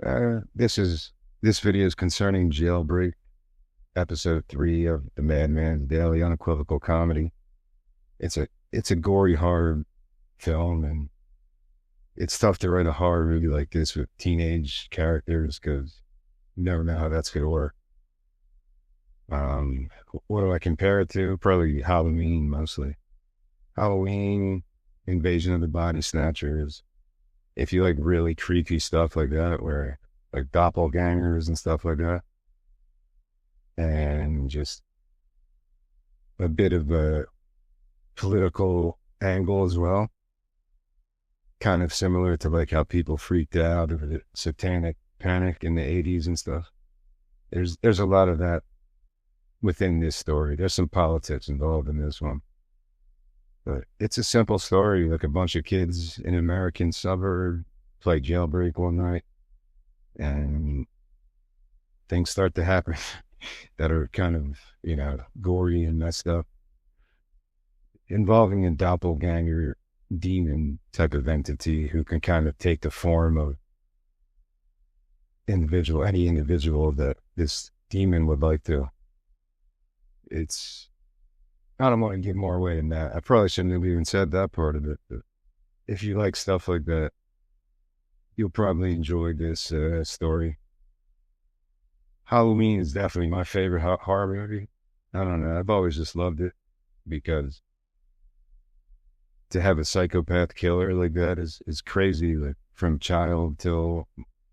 This video is concerning Jailbreak, episode 3 of the Madman's Daily Unequivocal Comedy. It's a gory horror film, and it's tough to write a horror movie like this with teenage characters because you never know how that's gonna work. Um, what do I compare it to? Probably Halloween mostly. Halloween, Invasion of the Body Snatchers. If you like really creepy stuff like that, where like doppelgangers and stuff like that, and just a bit of a political angle as well, kind of similar to like how people freaked out over the satanic panic in the 80s and stuff. There's a lot of that within this story. There's some politics involved in this one, but it's a simple story. Like a bunch of kids in an American suburb play Jailbreak one night, and things start to happen that are kind of, gory and messed up, involving a doppelganger demon type of entity who can kind of take the form of any individual that this demon would like to. I don't want to give more away than that. I probably shouldn't have even said that part of it, but if you like stuff like that, you'll probably enjoy this story. Halloween is definitely my favorite horror movie. I don't know. I've always just loved it because to have a psychopath killer like that is crazy. Like from child till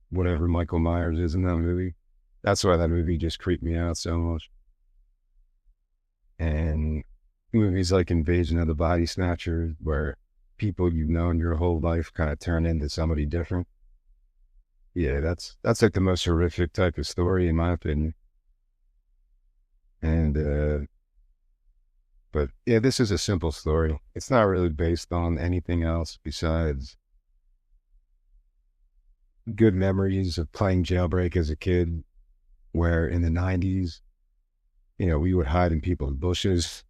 whatever Michael Myers is in that movie. That's why that movie just creeped me out so much. And movies like Invasion of the Body Snatchers, where people you've known your whole life kind of turn into somebody different. Yeah, that's like the most horrific type of story in my opinion. And but yeah, this is a simple story. It's not really based on anything else besides good memories of playing Jailbreak as a kid, where in the 90s, we would hide in people's bushes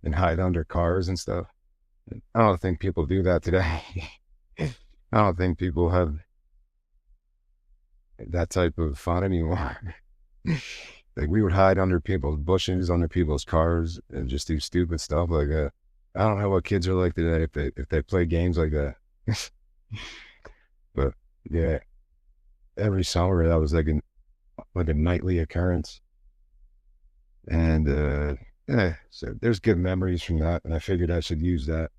and hide under cars and stuff. I don't think people do that today. I don't think people have that type of fun anymore. Like we would hide under people's bushes, under people's cars, and just do stupid stuff like that. I don't know what kids are like today if they play games like that. But yeah, every summer that was like a nightly occurrence. And yeah, so there's good memories from that, and I figured I should use that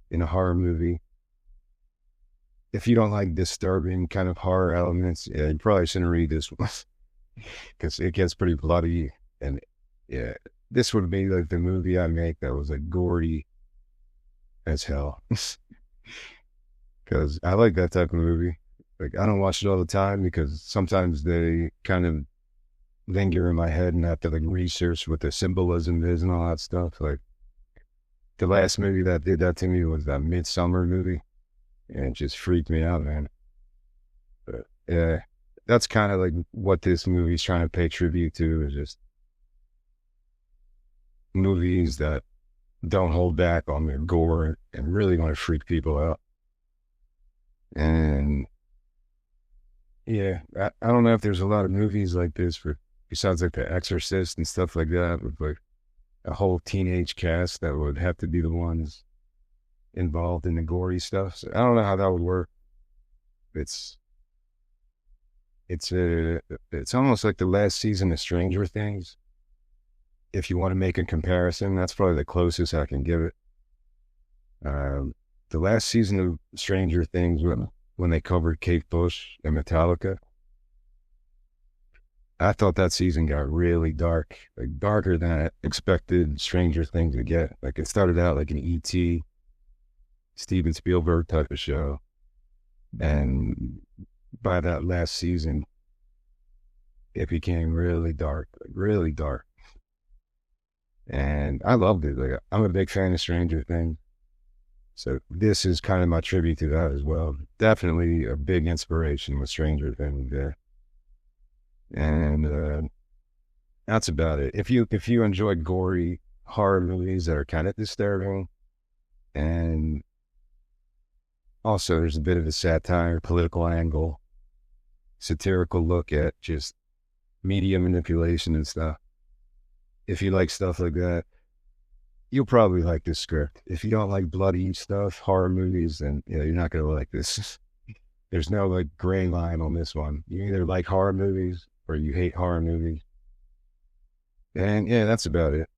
in a horror movie. If you don't like disturbing kind of horror elements, yeah, you probably shouldn't read this one because it gets pretty bloody. And yeah, this would be like the movie I make that was like gory as hell. Because I like that type of movie. Like I don't watch it all the time because sometimes they kind of linger in my head and I have to like research what the symbolism is and all that stuff. Like the last movie that did that to me was that Midsummer movie, and it just freaked me out, man. But yeah, that's kind of like what this movie's trying to pay tribute to, is just movies that don't hold back on their gore and really want to freak people out. And yeah, I don't know if there's a lot of movies like this besides like The Exorcist and stuff like that, with like a whole teenage cast that would have to be the ones involved in the gory stuff. So I don't know how that would work. It's it's almost like the last season of Stranger Things. If you want to make a comparison, that's probably the closest I can give it. The last season of Stranger Things, when they covered Kate Bush and Metallica, I thought that season got really dark, like darker than I expected Stranger Things to get. Like it started out like an E.T., Steven Spielberg type of show. And by that last season, it became really dark, like really dark. And I loved it. Like I'm a big fan of Stranger Things. So this is kind of my tribute to that as well. Definitely a big inspiration with Stranger Things there. And that's about it. If you enjoy gory horror movies that are kind of disturbing, and also there's a bit of a satire, political angle, satirical look at just media manipulation and stuff. If you like stuff like that, you'll probably like this script. If you don't like bloody stuff, horror movies, then yeah, you're not gonna like this. There's no like gray line on this one. You either like horror movies or you hate horror movies. And yeah, that's about it.